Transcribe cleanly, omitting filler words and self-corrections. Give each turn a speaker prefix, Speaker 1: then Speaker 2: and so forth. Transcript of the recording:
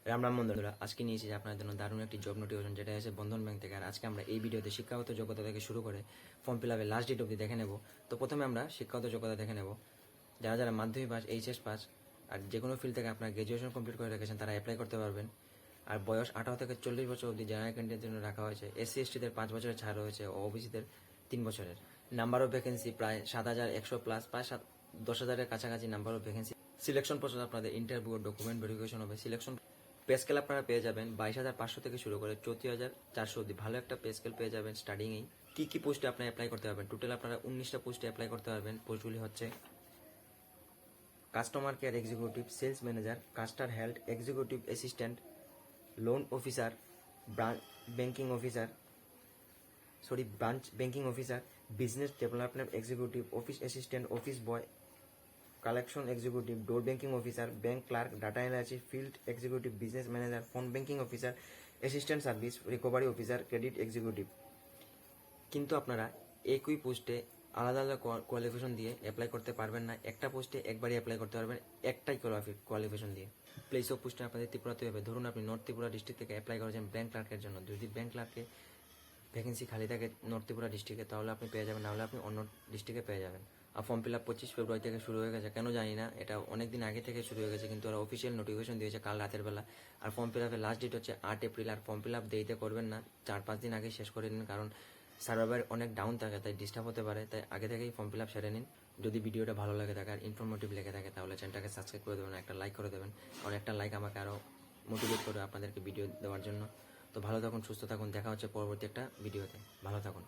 Speaker 1: রাম রাম বন্ধুরা, আজকে নিয়েছি যে আপনাদের জন্য দারুণ একটি জব নোটিফিকেশন, যেটা এসে বন্ধন ব্যাংক থেকে। আর আজকে আমরা এই ভিডিওতে শিক্ষাগত যোগ্যতা থেকে শুরু করে ফর্ম ফিল আপের লাস্ট ডেট অবধি দেখে নেব। তো প্রথমে আমরা শিক্ষাগত যোগ্যতা দেখে নেব। যারা যারা মাধ্যমিক পাস, এইচএস পাস আর যে কোনো ফিল্ড থেকে আপনার গ্র্যাজুয়েশন কমপ্লিট করে রেখেছেন তারা অ্যাপ্লাই করতে পারবেন। আর বয়স 18 থেকে 40 বছর অবধি জেনারেল ক্যান্ডিডেটের জন্য রাখা হয়েছে। এসসি এসটিদের 5 বছরের ছাড় রয়েছে ও ওবিসিদের 3 বছরের। নাম্বার অফ ভ্যাকেন্সি প্রায় 7,100 প্লাস, প্রায় 10,000-এর কাছাকাছি number of vacancy. Selection process আপনাদের ইন্টারভিউ ও ডকুমেন্ট ভেরিফিকেশন হবে। সিলেকশন পে স্কেল আপনারা পেয়ে যাবেন 22,500 থেকে শুরু করে 34,400 অবধি। ভালো একটা পে স্কেল পেয়ে যাবেন স্টার্টিংয়েই। কি কি পোস্টে আপনি অ্যাপ্লাই করতে পারবেন? টোটাল আপনারা 19টা পোস্টে অ্যাপ্লাই করতে পারবেন। পোস্টগুলি হচ্ছে customer care executive, sales manager, caster health executive assistant, loan officer, branch banking officer, business development executive, office assistant, office boy, collection executive, door banking officer, bank clerk, data analyst, field executive, business manager, phone banking officer, assistant service recovery officer, credit executive. কিন্তু আপনারা একই পোস্টে আলাদা আলাদা qualification দিয়ে apply করতে পারবেন না। একটা পোস্টে একবারই অ্যাপ্লাই করতে পারবেন একটাই কোয়ালিফিকেশন দিয়ে। প্লেস অফ পোস্টে আপনাদের ত্রিপুরাতে হবে। ধরুন আপনি নর্থ ত্রিপুরা ডিস্ট্রিক্ট থেকে অ্যাপ্লাই করেছেন ব্যাংক ক্লার্কের জন্য। যদি ব্যাংক ক্লার্কে ভ্যাকেন্সি খালি থাকে নর্থ ত্রিপুরা ডিস্ট্রিক্টে, তাহলে আপনি পেয়ে যাবেন, নাহলে আপনি অন্য ডিস্ট্রিক্টে পেয়ে যাবেন। আর ফর্ম ফিল আপ 25 ফেব্রুয়ারি থেকে শুরু হয়ে গেছে। কেন জানি না, এটা অনেক দিন আগে থেকে শুরু হয়ে গেছে, কিন্তু ওরা অফিসিয়াল নোটিফিকেশন দিয়েছে কাল রাতের বেলা। আর ফর্ম ফিল আপের লাস্ট ডেট হচ্ছে 8 এপ্রিল। আর ফর্ম ফিল আপ দেরিতে করবেন না, 4-5 দিন আগে শেষ করে নিন, কারণ সার্ভার অনেক ডাউন থাকে, তাই ডিস্টার্ব হতে পারে। তাই আগে থেকেই ফর্ম ফিল আপ সেরে নিন। যদি ভিডিওটা ভালো লাগে থাকে আর ইনফরমেটিভ লেগে থাকে, তাহলে চ্যানেলটাকে সাবস্ক্রাইব করে দেবেন, একটা লাইক করে দেবেন, কারণ একটা লাইক আমাকে আরও মোটিভেট করে আপনাদেরকে ভিডিও দেওয়ার জন্য। তো ভালো থাকুন, সুস্থ থাকুন, দেখা হচ্ছে পরবর্তী একটা ভিডিওতে। ভালো থাকুন।